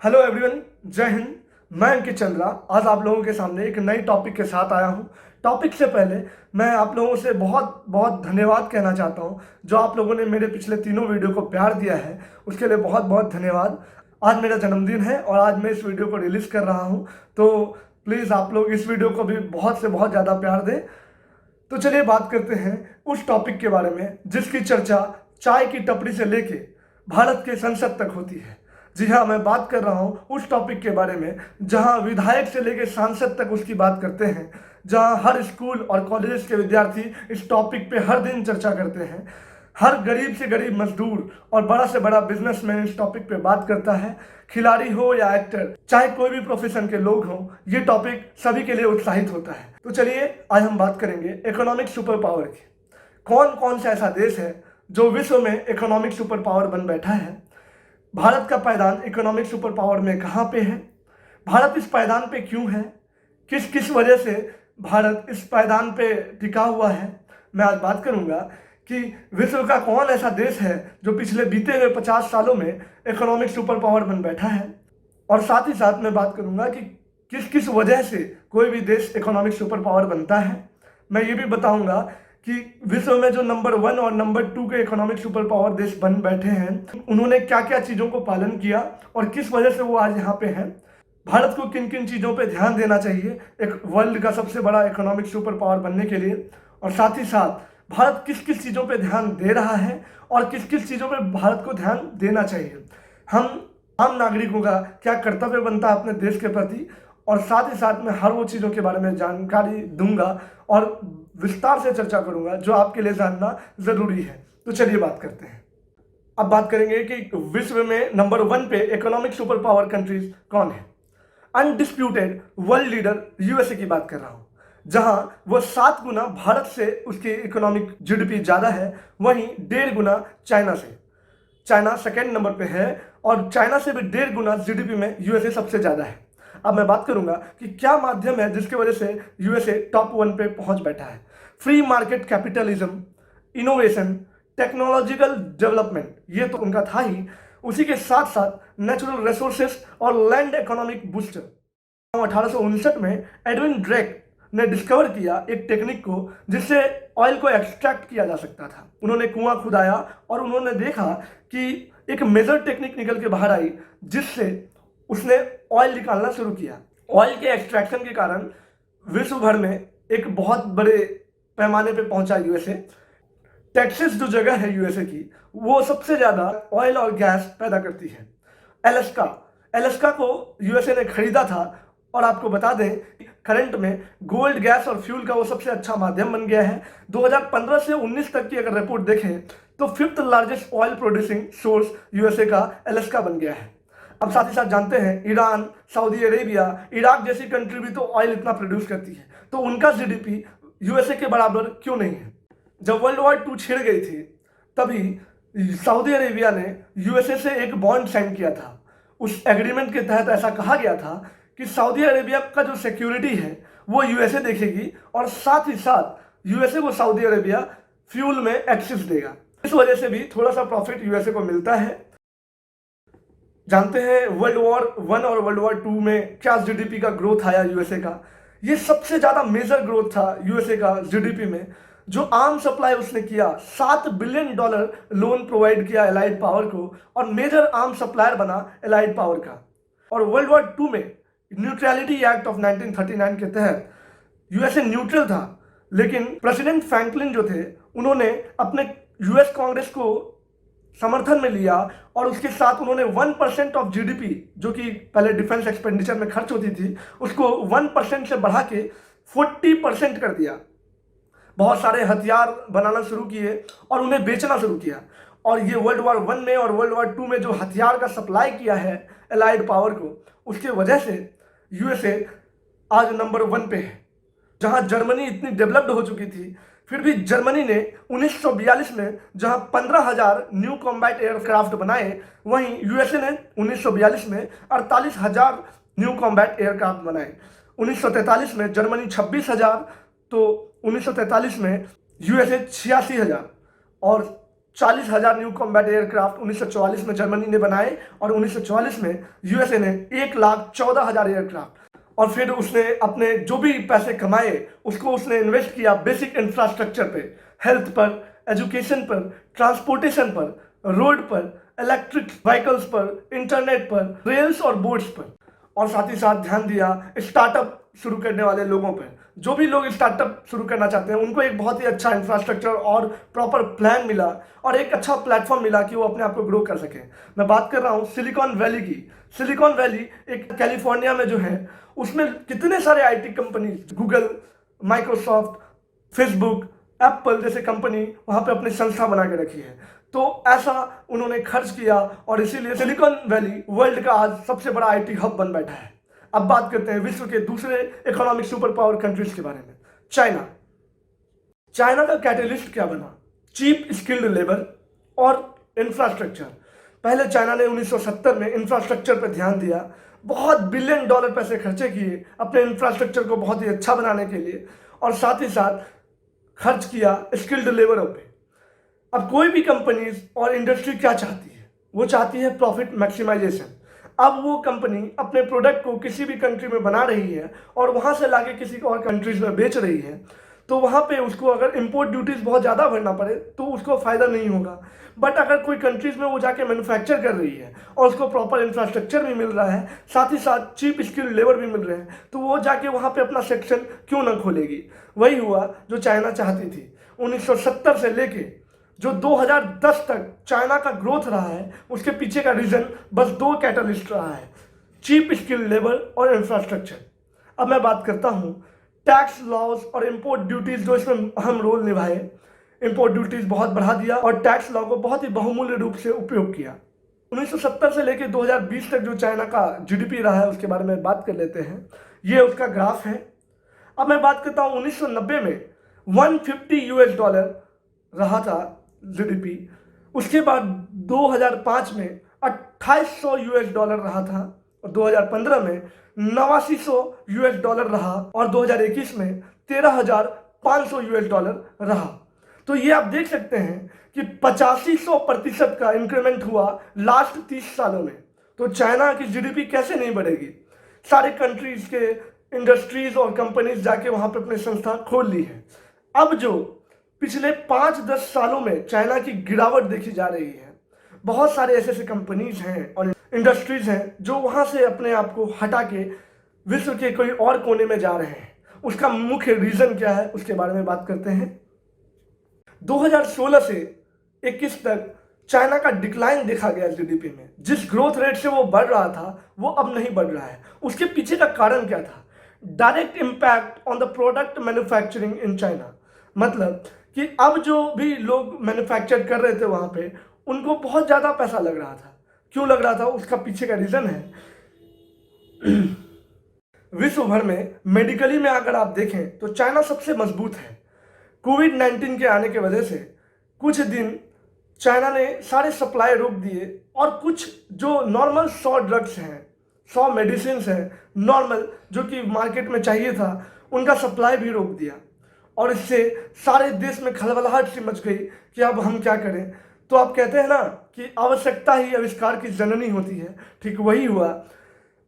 Hello everyone, जय हिंद। मैं अंकित चंद्रा आज आप लोगों के सामने एक नई टॉपिक के साथ आया हूं। टॉपिक से पहले मैं आप लोगों से बहुत बहुत धन्यवाद कहना चाहता हूं। जो आप लोगों ने मेरे पिछले तीनों वीडियो को प्यार दिया है उसके लिए बहुत बहुत धन्यवाद। आज मेरा जन्मदिन है और आज मैं इस वीडियो को रिलीज़ कर रहा हूं, तो प्लीज़ आप लोग इस वीडियो को भी बहुत से बहुत ज़्यादा प्यार दें। तो चलिए बात करते हैं उस टॉपिक के बारे में जिसकी चर्चा चाय की टपरी से लेके भारत के संसद तक होती है। जी हाँ, मैं बात कर रहा हूँ उस टॉपिक के बारे में जहाँ विधायक से लेके सांसद तक उसकी बात करते हैं, जहाँ हर स्कूल और कॉलेज के विद्यार्थी इस टॉपिक पे हर दिन चर्चा करते हैं। हर गरीब से गरीब मजदूर और बड़ा से बड़ा बिजनेसमैन इस टॉपिक पे बात करता है। खिलाड़ी हो या एक्टर, चाहे कोई भी प्रोफेशन के लोग हों, ये टॉपिक सभी के लिए उत्साहित होता है। तो चलिए आज हम बात करेंगे इकोनॉमिक सुपर पावर की। कौन कौन सा ऐसा देश है जो विश्व में इकोनॉमिक सुपर पावर बन बैठा है? भारत का पायदान इकोनॉमिक सुपर पावर में कहाँ पे है? भारत इस पायदान पे क्यों है? किस किस वजह से भारत इस पायदान पे टिका हुआ है? मैं आज बात करूंगा कि विश्व का कौन ऐसा देश है जो पिछले बीते हुए 50 सालों में इकोनॉमिक सुपर पावर बन बैठा है, और साथ ही साथ मैं बात करूंगा कि किस किस वजह से कोई भी देश इकोनॉमिक सुपर पावर बनता है। मैं ये भी बताऊंगा कि विश्व में जो नंबर 1 और नंबर 2 के इकोनॉमिक सुपर पावर देश बन बैठे हैं उन्होंने क्या क्या चीज़ों को पालन किया और किस वजह से वो आज यहाँ पे हैं। भारत को किन किन चीज़ों पे ध्यान देना चाहिए एक वर्ल्ड का सबसे बड़ा इकोनॉमिक सुपर पावर बनने के लिए, और साथ ही साथ भारत किस किस चीज़ों पे ध्यान दे रहा है और किस किस चीज़ों पे भारत को ध्यान देना चाहिए। हम आम नागरिकों का क्या कर्तव्य बनता है अपने देश के प्रति, और साथ ही साथ मैं हर वो चीज़ों के बारे में जानकारी दूंगा और विस्तार से चर्चा करूंगा जो आपके लिए जानना ज़रूरी है। तो चलिए बात करते हैं। अब बात करेंगे कि विश्व में नंबर 1 पे इकोनॉमिक सुपर पावर कंट्रीज कौन है। अनडिस्प्यूटेड वर्ल्ड लीडर यूएसए की बात कर रहा हूँ, जहां वो 7 गुना भारत से उसकी इकोनॉमिक जीडीपी ज़्यादा है, वहीं 1.5 गुना चाइना से। चाइना सेकेंड नंबर पे है और चाइना से भी 1.5 गुना जीडीपी में यूएसए सबसे ज़्यादा है। अब मैं बात करूंगा कि क्या माध्यम है जिसकी वजह से यूएसए टॉप 1 पे पहुंच बैठा है। Free market capitalism, innovation, technological development, ये तो उनका था ही। उसी के साथ साथ नेचुरल रिसोर्सेस और लैंड इकोनॉमिक बूस्टर। 1859 में एडविन ड्रेक ने डिस्कवर किया एक टेक्निक को जिससे ऑयल को एक्सट्रैक्ट किया जा सकता था। उन्होंने कुआं खुदाया और उन्होंने देखा कि एक मेजर टेक्निक निकल के बाहर आई जिससे उसने ऑयल निकालना शुरू किया। ऑयल के एक्सट्रैक्शन के कारण विश्व भर में एक बहुत बड़े पैमाने पे पहुंचा यूएसए। टेक्सास जो जगह है यूएसए की, वो सबसे ज़्यादा ऑयल और गैस पैदा करती है। एलस्का को यूएसए ने खरीदा था, और आपको बता दें करंट में गोल्ड, गैस और फ्यूल का वो सबसे अच्छा माध्यम बन गया है। 2015 से 19 तक की अगर रिपोर्ट देखें तो 5th largest oil producing source USA का एलस्का बन गया है। अब साथ ही साथ जानते हैं ईरान, सऊदी अरेबिया, इराक जैसी कंट्री भी तो ऑयल इतना प्रोड्यूस करती है, तो उनका जीडीपी यूएसए के बराबर क्यों नहीं है। जब वर्ल्ड वॉर 2 छिड़ गई थी तभी सऊदी अरेबिया ने यूएसए से एक बॉन्ड साइन किया था। उस एग्रीमेंट के तहत ऐसा कहा गया था कि सऊदी अरेबिया का जो सिक्योरिटी है वो यूएसए देखेगी, और साथ ही साथ यूएसए को सऊदी अरेबिया फ्यूल में एक्सेस देगा। इस वजह से भी थोड़ा सा प्रॉफिट यूएसए को मिलता है। जानते हैं वर्ल्ड वॉर 1 और वर्ल्ड वॉर 2 में क्या जीडीपी का ग्रोथ आया यूएसए का। ये सबसे ज़्यादा मेजर ग्रोथ था यूएसए का जीडीपी में। जो आर्म सप्लाई उसने किया, $7 बिलियन लोन प्रोवाइड किया एलाइड पावर को, और मेजर आर्म सप्लायर बना एलाइड पावर का। और वर्ल्ड वॉर 2 में न्यूट्रलिटी एक्ट ऑफ 1939 के तहत यूएसए न्यूट्रल था, लेकिन प्रेसिडेंट फ्रैंकलिन जो थे उन्होंने अपने यूएस कांग्रेस को समर्थन में लिया, और उसके साथ उन्होंने 1% ऑफ जीडीपी जो कि पहले डिफेंस एक्सपेंडिचर में खर्च होती थी उसको 1% से बढ़ा के 40% कर दिया। बहुत सारे हथियार बनाना शुरू किए और उन्हें बेचना शुरू किया। और ये वर्ल्ड वॉर 1 में और वर्ल्ड वॉर 2 में जो हथियार का सप्लाई किया है एलाइड पावर को, उसके वजह से यूएसए आज नंबर 1 पे है। जहां जर्मनी इतनी डेवलप्ड हो चुकी थी, फिर भी जर्मनी ने 1942 में जहां 15,000 न्यू कॉम्बैट एयरक्राफ्ट बनाए, वहीं यूएसए ने 1942 में 48,000 न्यू कॉम्बैट एयरक्राफ्ट बनाए। 1943 में जर्मनी 26,000, तो 1943 में यूएसए 86,000, और 40,000 न्यू कॉम्बैट एयरक्राफ्ट 1944 में जर्मनी ने बनाए और 1944 में यूएसए ने 1,14,000 एयरक्राफ्ट। और फिर उसने अपने जो भी पैसे कमाए उसको उसने इन्वेस्ट किया बेसिक इंफ्रास्ट्रक्चर पे, हेल्थ पर, एजुकेशन पर, ट्रांसपोर्टेशन पर, रोड पर, इलेक्ट्रिक व्हीकल्स पर, इंटरनेट पर, रेल्स और बोट्स पर। और साथ ही साथ ध्यान दिया स्टार्टअप शुरू करने वाले लोगों पर। जो भी लोग स्टार्टअप शुरू करना चाहते हैं उनको एक बहुत ही अच्छा इंफ्रास्ट्रक्चर और प्रॉपर प्लान मिला और एक अच्छा प्लेटफॉर्म मिला कि वो अपने आप को ग्रो कर सके। मैं बात कर रहा हूँ सिलिकॉन वैली की। सिलिकॉन वैली एक कैलिफोर्निया में जो है उसमें कितने सारे IT companies, Google, Microsoft, Facebook, Apple जैसे कंपनी वहाँ पे अपनी संस्था बना के रखी है। तो ऐसा उन्होंने खर्च किया और इसीलिए सिलिकॉन वैली वर्ल्ड का आज सबसे बड़ा आईटी हब बन बैठा है। अब बात करते हैं विश्व के दूसरे इकोनॉमिक सुपर पावर कंट्रीज के बारे में। चाइना। चाइना का कैटलिस्ट क्या बना? चीप स्किल्ड लेबर और इंफ्रास्ट्रक्चर। पहले चाइना ने 1970 में इंफ्रास्ट्रक्चर पर ध्यान दिया, बहुत बिलियन डॉलर पैसे खर्चे किए अपने इंफ्रास्ट्रक्चर को बहुत ही अच्छा बनाने के लिए और साथ ही साथ खर्च किया स्किल्ड लेबरों पे। अब कोई भी कंपनीज और इंडस्ट्री क्या चाहती है? वो चाहती है प्रॉफिट मैक्सिमाइजेशन। अब वो कंपनी अपने प्रोडक्ट को किसी भी कंट्री में बना रही है और वहाँ से लाके किसी और कंट्रीज में बेच रही है, तो वहाँ पे उसको अगर इंपोर्ट ड्यूटीज बहुत ज़्यादा भरना पड़े तो उसको फ़ायदा नहीं होगा। बट अगर कोई कंट्रीज में वो जाके मैन्युफैक्चर कर रही है और उसको प्रॉपर इंफ्रास्ट्रक्चर भी मिल रहा है, साथ ही साथ चीप स्किल लेबर भी मिल रहे हैं, तो वो जाके वहाँ पे अपना सेक्शन क्यों ना खोलेगी। वही हुआ जो चाइना चाहती थी। 1970 से लेके जो 2010 तक चाइना का ग्रोथ रहा है उसके पीछे का रीज़न बस दो कैटलिस्ट रहा है, चीप स्किल लेबर और इंफ्रास्ट्रक्चर। अब मैं बात करता हूँ टैक्स लॉज और इंपोर्ट ड्यूटीज़ जो इसमें अहम रोल निभाए। इंपोर्ट ड्यूटीज़ बहुत बढ़ा दिया और टैक्स लॉ को बहुत ही बहुमूल्य रूप से उपयोग किया। 1970 से लेकर 2020 तक जो चाइना का जीडीपी रहा है उसके बारे में बात कर लेते हैं। ये उसका ग्राफ है। अब मैं बात करता हूँ 1990 में 150 यूएस डॉलर रहा था जीडीपी। उसके बाद 2005 में 2800 यूएस डॉलर रहा था और 2015 में 8900 यूएस डॉलर रहा और 2021 में 13,500 यूएस डॉलर रहा। तो ये आप देख सकते हैं कि 8500% का इंक्रीमेंट हुआ लास्ट 30 सालों में। तो चाइना की जीडीपी कैसे नहीं बढ़ेगी? सारे कंट्रीज के इंडस्ट्रीज और कंपनीज जाके वहाँ पे अपनी संस्था खोल ली है। अब जो पिछले 5-10 सालों में चाइना की गिरावट देखी जा रही है, बहुत सारे ऐसे ऐसे कंपनीज हैं और इंडस्ट्रीज हैं जो वहाँ से अपने आप को हटा के विश्व के कोई और कोने में जा रहे हैं। उसका मुख्य रीज़न क्या है उसके बारे में बात करते हैं। 2016 से 21 तक चाइना का डिक्लाइन देखा गया जीडीपी में। जिस ग्रोथ रेट से वो बढ़ रहा था वो अब नहीं बढ़ रहा है। उसके पीछे का कारण क्या था? Direct impact on the product manufacturing in China. मतलब कि अब जो भी लोग मैन्युफैक्चर कर रहे थे वहाँ पे उनको बहुत ज़्यादा पैसा लग रहा था। क्यों लग रहा था? उसका पीछे का रीज़न है विश्व भर में मेडिकली में अगर आप देखें तो चाइना सबसे मजबूत है। कोविड-19 के आने की वजह से कुछ दिन चाइना ने सारे सप्लाई रोक दिए और कुछ जो नॉर्मल 100 ड्रग्स हैं, 100 मेडिसिन हैं नॉर्मल जो कि मार्केट में चाहिए था, उनका सप्लाई भी रोक दिया। और इससे सारे देश में खलबलाहट सी मच गई कि अब हम क्या करें। तो आप कहते हैं ना कि आवश्यकता ही आविष्कार की जननी होती है, ठीक वही हुआ।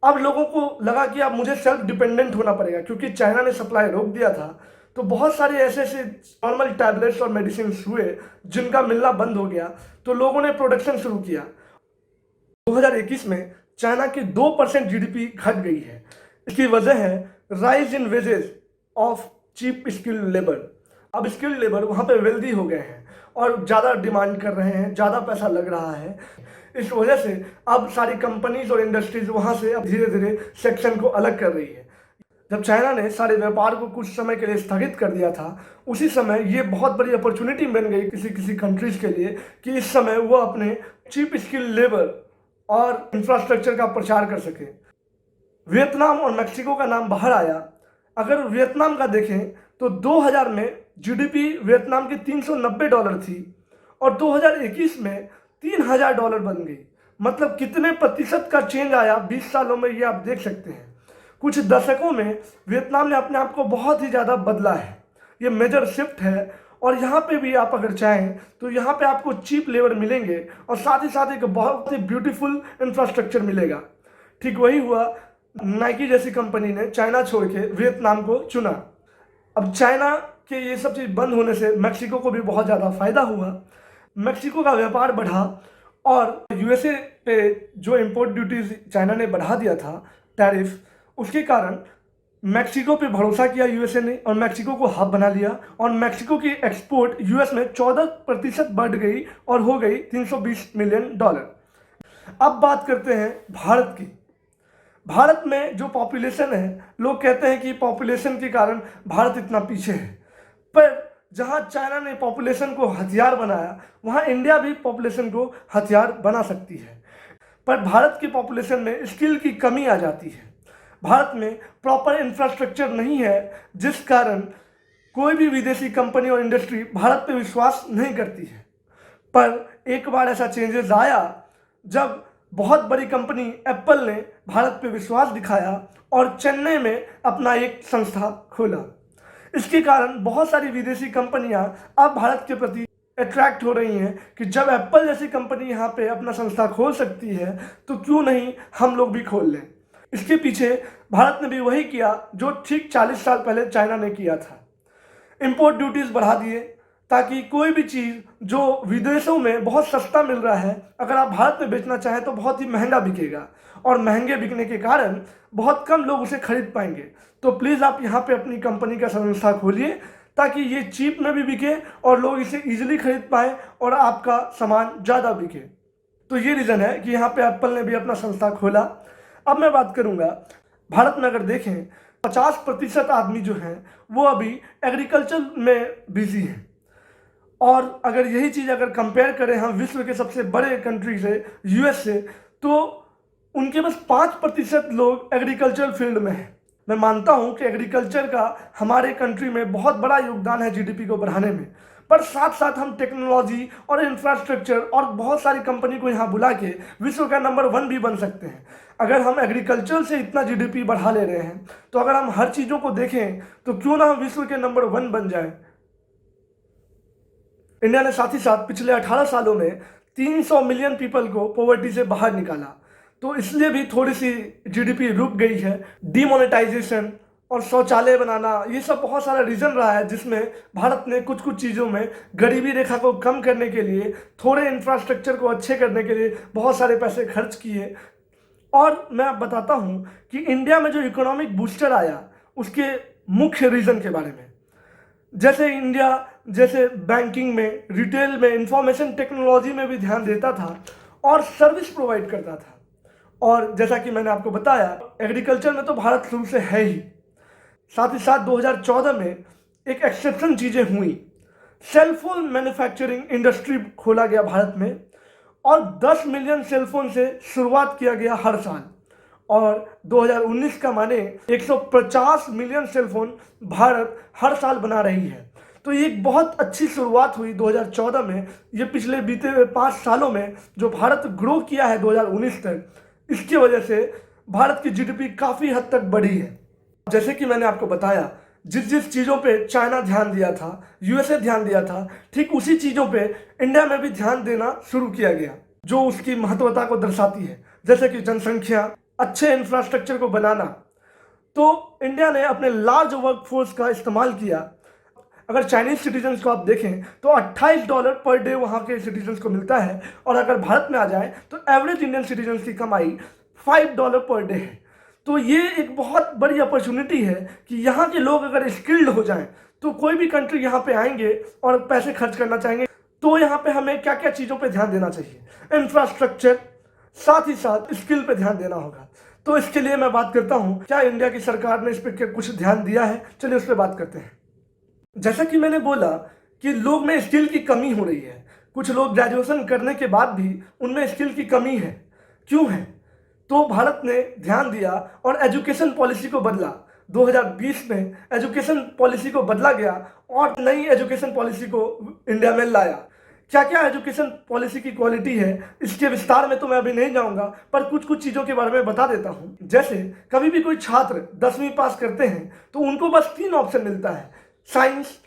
अब लोगों को लगा कि अब मुझे सेल्फ डिपेंडेंट होना पड़ेगा क्योंकि चाइना ने सप्लाई रोक दिया था। तो बहुत सारे ऐसे ऐसे नॉर्मल टैबलेट्स और मेडिसिन हुए जिनका मिलना बंद हो गया, तो लोगों ने प्रोडक्शन शुरू किया। 2021 में चाइना की 2% जीडीपी घट गई है। इसकी वजह है rise in wages of cheap skill labour. अब स्किल लेबर वहाँ पे वेल्दी हो गए हैं और ज़्यादा डिमांड कर रहे हैं, ज़्यादा पैसा लग रहा है। इस वजह से अब सारी कंपनीज और इंडस्ट्रीज वहाँ से अब धीरे धीरे सेक्शन को अलग कर रही है। जब चाइना ने सारे व्यापार को कुछ समय के लिए स्थगित कर दिया था, उसी समय ये बहुत बड़ी अपॉर्चुनिटी बन गई किसी किसी कंट्रीज के लिए कि इस समय वो अपने चीप स्किल लेबर और इंफ्रास्ट्रक्चर का प्रचार कर सके। वियतनाम और मैक्सिको का नाम बाहर आया। अगर वियतनाम का देखें तो 2000 में जीडीपी वियतनाम की $390 थी और 2021 में $3000 बन गई। मतलब कितने प्रतिशत का चेंज आया 20 सालों में, ये आप देख सकते हैं। कुछ दशकों में वियतनाम ने अपने आप को बहुत ही ज़्यादा बदला है। ये मेजर शिफ्ट है और यहाँ पे भी आप अगर चाहें तो यहाँ पे आपको चीप लेबर मिलेंगे और साथ ही साथ एक बहुत ही ब्यूटीफुल इंफ्रास्ट्रक्चर मिलेगा। ठीक वही हुआ, नाइकी जैसी कंपनी ने चाइना छोड़ के वियतनाम को चुना। अब चाइना के ये सब चीज़ बंद होने से मैक्सिको को भी बहुत ज़्यादा फायदा हुआ, मैक्सिको का व्यापार बढ़ा और यूएसए पे जो इम्पोर्ट ड्यूटीज चाइना ने बढ़ा दिया था, टैरिफ, उसके कारण मैक्सिको पे भरोसा किया यूएसए ने और मैक्सिको को हब बना लिया और मैक्सिको की एक्सपोर्ट यूएस में 14% बढ़ गई और हो गई $320 मिलियन। अब बात करते हैं भारत की। भारत में जो पॉपुलेशन है, लोग कहते हैं कि पॉपुलेशन के कारण भारत इतना पीछे है, पर जहां चाइना ने पॉपुलेशन को हथियार बनाया वहां इंडिया भी पॉपुलेशन को हथियार बना सकती है। पर भारत की पॉपुलेशन में स्किल की कमी आ जाती है। भारत में प्रॉपर इंफ्रास्ट्रक्चर नहीं है, जिस कारण कोई भी विदेशी कंपनी और इंडस्ट्री भारत पे विश्वास नहीं करती है। पर एक बार ऐसा चेंजेस आया जब बहुत बड़ी कंपनी एप्पल ने भारत पे विश्वास दिखाया और चेन्नई में अपना एक संस्था खोला। इसके कारण बहुत सारी विदेशी कंपनियां अब भारत के प्रति अट्रैक्ट हो रही हैं कि जब एप्पल जैसी कंपनी यहाँ पे अपना संस्था खोल सकती है तो क्यों नहीं हम लोग भी खोल लें। इसके पीछे भारत ने भी वही किया जो ठीक 40 साल पहले चाइना ने किया था। इंपोर्ट ड्यूटीज़ बढ़ा दिए ताकि कोई भी चीज़ जो विदेशों में बहुत सस्ता मिल रहा है, अगर आप भारत में बेचना चाहें तो बहुत ही महंगा बिकेगा और महंगे बिकने के कारण बहुत कम लोग उसे खरीद पाएंगे। तो प्लीज़ आप यहाँ पे अपनी कंपनी का संस्था खोलिए ताकि ये चीप में भी बिके और लोग इसे ईजिली खरीद पाएँ और आपका सामान ज़्यादा बिके। तो ये रीज़न है कि यहाँ पे एप्पल ने भी अपना संस्था खोला। अब मैं बात करूँगा, भारत में अगर देखें 50% आदमी जो हैं वो अभी एग्रीकल्चर में बिजी हैं और अगर यही चीज़ अगर कंपेयर करें हम विश्व के सबसे बड़े कंट्री से, यूएस से, तो उनके बस 5% लोग एग्रीकल्चर फील्ड में हैं। मैं मानता हूं कि एग्रीकल्चर का हमारे कंट्री में बहुत बड़ा योगदान है जीडीपी को बढ़ाने में, पर साथ साथ हम टेक्नोलॉजी और इंफ्रास्ट्रक्चर और बहुत सारी कंपनी को यहाँ बुला के विश्व का नंबर 1 भी बन सकते हैं। अगर हम एग्रीकल्चर से इतना जीडीपी बढ़ा ले रहे हैं तो अगर हम हर चीज़ों को देखें तो क्यों ना हम विश्व के नंबर 1 बन जाए। इंडिया ने साथ ही साथ पिछले 18 सालों में 300 मिलियन पीपल को पॉवर्टी से बाहर निकाला, तो इसलिए भी थोड़ी सी जीडीपी रुक गई है। डीमोनेटाइजेशन और शौचालय बनाना, ये सब बहुत सारा रीज़न रहा है जिसमें भारत ने कुछ कुछ चीज़ों में गरीबी रेखा को कम करने के लिए, थोड़े इंफ्रास्ट्रक्चर को अच्छे करने के लिए बहुत सारे पैसे खर्च किए। और मैं अब बताता हूँ कि इंडिया में जो इकोनॉमिक बूस्टर आया उसके मुख्य रीज़न के बारे में। जैसे इंडिया जैसे बैंकिंग में, रिटेल में, इंफॉर्मेशन टेक्नोलॉजी में भी ध्यान देता था और सर्विस प्रोवाइड करता था। और जैसा कि मैंने आपको बताया, एग्रीकल्चर में तो भारत शुरू से है ही। साथ ही साथ 2014 में एक एक्सेप्शन चीज़ें हुई, सेलफोन मैन्युफैक्चरिंग इंडस्ट्री खोला गया भारत में और 10 मिलियन सेलफोन से शुरुआत किया गया हर साल, और 2019 का माने 150 मिलियन सेलफोन भारत हर साल बना रही है। तो ये एक बहुत अच्छी शुरुआत हुई 2014 में। ये पिछले बीते हुए 5 सालों में जो भारत ग्रो किया है 2019 तक, इसकी वजह से भारत की जीडीपी काफ़ी हद तक बढ़ी है। जैसे कि मैंने आपको बताया, जिस जिस चीज़ों पे चाइना ध्यान दिया था, यूएसए ध्यान दिया था, ठीक उसी चीज़ों पे इंडिया में भी ध्यान देना शुरू किया गया जो उसकी महत्वता को दर्शाती है, जैसे कि जनसंख्या, अच्छे इंफ्रास्ट्रक्चर को बनाना। तो इंडिया ने अपने लार्ज वर्कफोर्स का इस्तेमाल किया। अगर चाइनीज़ सिटीजन्स को आप देखें तो $28 पर डे वहाँ के सिटीजन्स को मिलता है, और अगर भारत में आ जाए तो एवरेज इंडियन सिटीजन्स की कमाई $5 पर डे है। तो ये एक बहुत बड़ी अपॉर्चुनिटी है कि यहाँ के लोग अगर स्किल्ड हो जाएं तो कोई भी कंट्री यहाँ पे आएंगे और पैसे खर्च करना चाहेंगे। तो यहाँ पे हमें क्या क्या चीज़ों पे ध्यान देना चाहिए, इंफ्रास्ट्रक्चर, साथ ही साथ स्किल पे ध्यान देना होगा। तो इसके लिए मैं बात करता हूँ, क्या इंडिया की सरकार ने इस पर कुछ ध्यान दिया है? चलिए उस पर बात करते हैं। जैसा कि मैंने बोला कि लोग में स्किल की कमी हो रही है, कुछ लोग ग्रेजुएशन करने के बाद भी उनमें स्किल की कमी है। क्यों है? तो भारत ने ध्यान दिया और एजुकेशन पॉलिसी को बदला। 2020 में एजुकेशन पॉलिसी को बदला गया और नई एजुकेशन पॉलिसी को इंडिया में लाया। क्या क्या एजुकेशन पॉलिसी की क्वालिटी है इसके विस्तार में तो मैं अभी नहीं जाऊंगा, पर कुछ कुछ चीज़ों के बारे में बता देता हूं। जैसे कभी भी कोई छात्र 10वीं पास करते हैं तो उनको बस 3 ऑप्शन मिलता है, साइंस,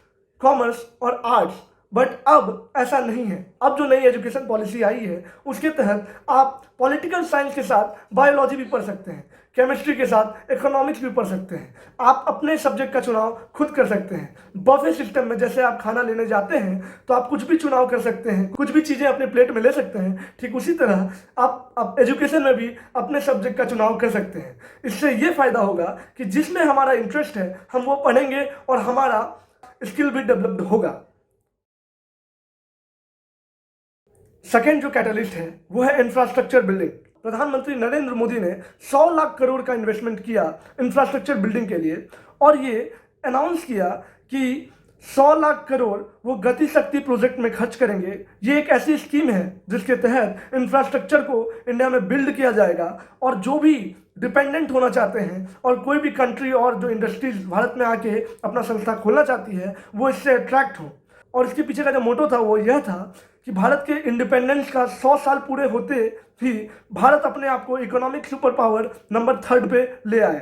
कॉमर्स और आर्ट्स। बट अब ऐसा नहीं है। अब जो नई एजुकेशन पॉलिसी आई है उसके तहत आप पॉलिटिकल साइंस के साथ बायोलॉजी भी पढ़ सकते हैं, केमिस्ट्री के साथ इकोनॉमिक्स भी पढ़ सकते हैं। आप अपने सब्जेक्ट का चुनाव खुद कर सकते हैं। बफे सिस्टम में जैसे आप खाना लेने जाते हैं तो आप कुछ भी चुनाव कर सकते हैं, कुछ भी चीज़ें अपने प्लेट में ले सकते हैं। ठीक उसी तरह आप एजुकेशन में भी अपने सब्जेक्ट का चुनाव कर सकते हैं। इससे ये फायदा होगा कि जिसमें हमारा इंटरेस्ट है हम वो पढ़ेंगे और हमारा स्किल भी डेवलप्ड होगा। सेकेंड जो कैटलिस्ट है वो है इंफ्रास्ट्रक्चर बिल्डिंग। प्रधानमंत्री नरेंद्र मोदी ने 100 लाख करोड़ का इन्वेस्टमेंट किया इंफ्रास्ट्रक्चर बिल्डिंग के लिए और ये अनाउंस किया कि 100 लाख करोड़ वो गति शक्ति प्रोजेक्ट में खर्च करेंगे। ये एक ऐसी स्कीम है जिसके तहत इंफ्रास्ट्रक्चर को इंडिया में बिल्ड किया जाएगा और जो भी डिपेंडेंट होना चाहते हैं और कोई भी कंट्री और जो इंडस्ट्रीज भारत में आके अपना संस्था खोलना चाहती है वो इससे अट्रैक्ट हो। और इसके पीछे का जो मोटो था वो यह था कि भारत के इंडिपेंडेंस का 100 साल पूरे होते ही भारत अपने आप को इकोनॉमिक सुपर पावर नंबर 3 पे ले आए।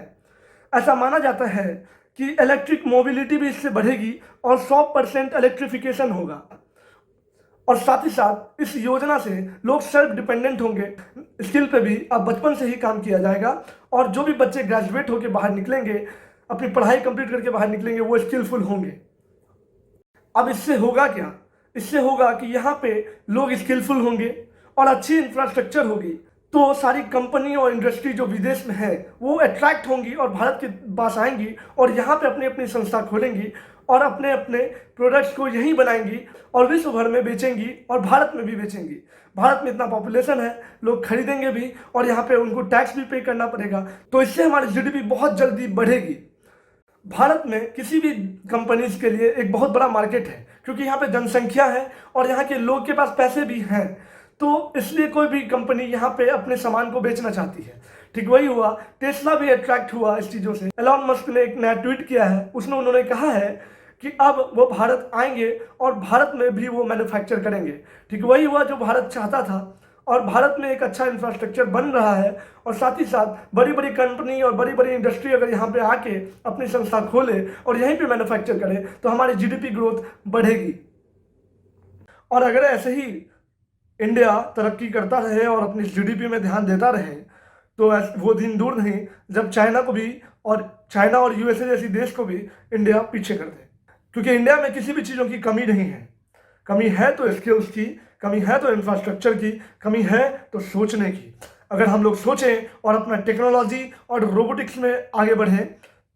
ऐसा माना जाता है कि इलेक्ट्रिक मोबिलिटी भी इससे बढ़ेगी और 100% इलेक्ट्रिफिकेशन होगा और साथ ही साथ इस योजना से लोग सेल्फ डिपेंडेंट होंगे। स्किल पे भी अब बचपन से ही काम किया जाएगा और जो भी बच्चे ग्रेजुएट होकर बाहर निकलेंगे, अपनी पढ़ाई कंप्लीट करके बाहर निकलेंगे, वो स्किलफुल होंगे। अब इससे होगा क्या? इससे होगा कि यहाँ पे लोग स्किलफुल होंगे और अच्छी इंफ्रास्ट्रक्चर होगी तो सारी कंपनी और इंडस्ट्री जो विदेश में है वो अट्रैक्ट होंगी और भारत के पास आएंगी और यहाँ पे अपनी अपनी संस्था खोलेंगी और अपने अपने प्रोडक्ट्स को यहीं बनाएंगी और विश्व भर में बेचेंगी और भारत में भी बेचेंगी। भारत में इतना पॉपुलेशन है, लोग खरीदेंगे भी और यहाँ पे उनको टैक्स भी पे करना पड़ेगा, तो इससे हमारी जीडीपी बहुत जल्दी बढ़ेगी। भारत में किसी भी कंपनीज के लिए एक बहुत बड़ा मार्केट है क्योंकि यहाँ पे जनसंख्या है और यहाँ के लोग के पास पैसे भी हैं, तो इसलिए कोई भी कंपनी यहाँ पे अपने सामान को बेचना चाहती है। ठीक वही हुआ, टेस्ला भी अट्रैक्ट हुआ इस चीज़ों से। एलॉन मस्क ने एक नया ट्वीट किया है, उसमें उन्होंने कहा है कि अब वो भारत आएंगे और भारत में भी वो मैन्युफैक्चर करेंगे। ठीक वही हुआ जो भारत चाहता था और भारत में एक अच्छा इंफ्रास्ट्रक्चर बन रहा है और साथ ही साथ बड़ी बड़ी कंपनी और बड़ी बड़ी इंडस्ट्री अगर यहाँ पे आके अपनी संस्था खोले और यहीं पे मैन्युफैक्चर करे तो हमारी जीडीपी ग्रोथ बढ़ेगी। और अगर ऐसे ही इंडिया तरक्की करता रहे और अपनी जीडीपी में ध्यान देता रहे तो वो दिन दूर नहीं जब चाइना और यूएसए जैसी देश को भी इंडिया पीछे कर दे, क्योंकि इंडिया में किसी भी चीज़ों की कमी नहीं है। कमी है तो स्किल्स की, कमी है तो इंफ्रास्ट्रक्चर की, कमी है तो सोचने की। अगर हम लोग सोचें और अपना टेक्नोलॉजी और रोबोटिक्स में आगे बढ़ें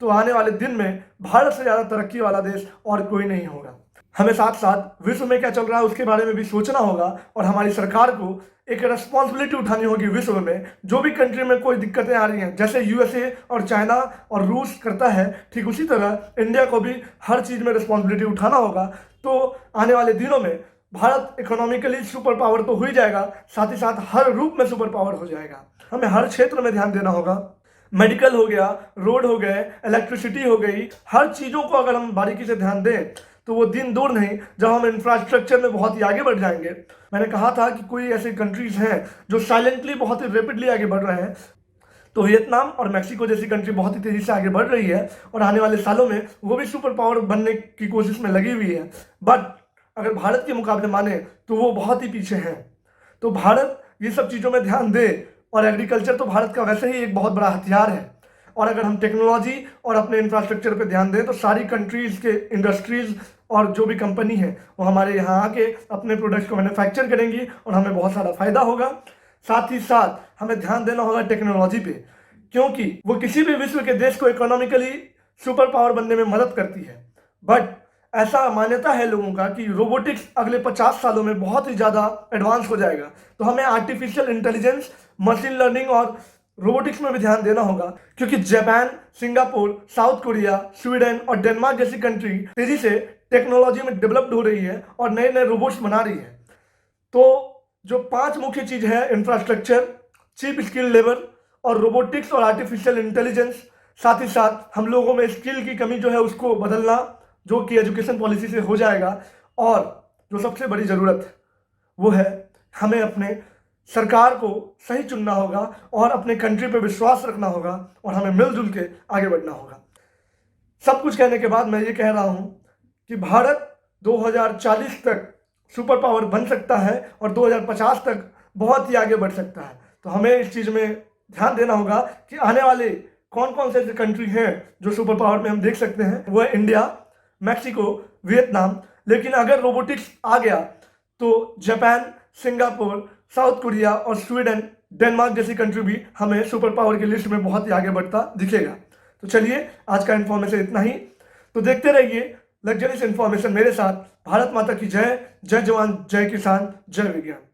तो आने वाले दिन में भारत से ज़्यादा तरक्की वाला देश और कोई नहीं होगा। हमें साथ साथ विश्व में क्या चल रहा है उसके बारे में भी सोचना होगा और हमारी सरकार को एक रिस्पॉन्सिबिलिटी उठानी होगी। विश्व में जो भी कंट्री में कोई दिक्कतें आ रही हैं, जैसे यूएसए और चाइना और रूस करता है, ठीक उसी तरह इंडिया को भी हर चीज़ में रिस्पॉन्सिबिलिटी उठाना होगा। तो आने वाले दिनों में भारत इकोनॉमिकली सुपर पावर तो हो ही जाएगा, साथ ही साथ हर रूप में सुपर पावर हो जाएगा। हमें हर क्षेत्र में ध्यान देना होगा। मेडिकल हो गया, रोड हो गए, इलेक्ट्रिसिटी हो गई, हर चीज़ों को अगर हम बारीकी से ध्यान दें तो वो दिन दूर नहीं जब हम इंफ्रास्ट्रक्चर में बहुत ही आगे बढ़ जाएंगे। मैंने कहा था कि कोई ऐसे कंट्रीज हैं जो साइलेंटली बहुत ही रैपिडली आगे बढ़ रहे हैं, तो वियतनाम और मैक्सिको जैसी कंट्री बहुत ही तेज़ी से आगे बढ़ रही है और आने वाले सालों में वो भी सुपर पावर बनने की कोशिश में लगी हुई है। बट अगर भारत के मुकाबले माने तो वो बहुत ही पीछे हैं। तो भारत ये सब चीज़ों में ध्यान दे और एग्रीकल्चर तो भारत का वैसे ही एक बहुत बड़ा हथियार है और अगर हम टेक्नोलॉजी और अपने इंफ्रास्ट्रक्चर पे ध्यान दें तो सारी कंट्रीज़ के इंडस्ट्रीज़ और जो भी कंपनी है वो हमारे यहाँ आके अपने प्रोडक्ट्स को मैन्युफैक्चर करेंगी और हमें बहुत सारा फायदा होगा। साथ ही साथ हमें ध्यान देना होगा टेक्नोलॉजी पे, क्योंकि वो किसी भी विश्व के देश को इकोनॉमिकली सुपर पावर बनने में मदद करती है। बट ऐसा मान्यता है लोगों का कि रोबोटिक्स अगले 50 सालों में बहुत ही ज़्यादा एडवांस हो जाएगा, तो हमें आर्टिफिशियल इंटेलिजेंस, मशीन लर्निंग और रोबोटिक्स में भी ध्यान देना होगा, क्योंकि Japan, Singapore, south Korea, Sweden और डेनमार्क जैसी कंट्री तेजी से टेक्नोलॉजी में डेवलप्ड हो रही है और नए नए रोबोट्स बना रही है। तो जो 5 मुख्य चीज़ है, इंफ्रास्ट्रक्चर, चीप स्किल लेबर और रोबोटिक्स और आर्टिफिशियल इंटेलिजेंस, साथ ही साथ हम लोगों में स्किल की कमी जो है उसको बदलना, जो कि एजुकेशन पॉलिसी से हो जाएगा। और जो सबसे बड़ी ज़रूरत वो है हमें अपने सरकार को सही चुनना होगा और अपने कंट्री पे विश्वास रखना होगा और हमें मिलजुल के आगे बढ़ना होगा। सब कुछ कहने के बाद मैं ये कह रहा हूँ कि भारत 2040 तक सुपर पावर बन सकता है और 2050 तक बहुत ही आगे बढ़ सकता है। तो हमें इस चीज़ में ध्यान देना होगा कि आने वाले कौन कौन से ऐसे कंट्री हैं जो सुपर पावर में हम देख सकते हैं। वो है इंडिया, मैक्सिको, वियतनाम। लेकिन अगर रोबोटिक्स आ गया तो जापान, सिंगापुर, साउथ कोरिया और स्वीडन, डेनमार्क जैसी कंट्री भी हमें सुपर पावर की लिस्ट में बहुत ही आगे बढ़ता दिखेगा। तो चलिए, आज का इन्फॉर्मेशन इतना ही। तो देखते रहिए लग्जरियस इन्फॉर्मेशन मेरे साथ। भारत माता की जय। जय जवान, जय किसान, जय विज्ञान।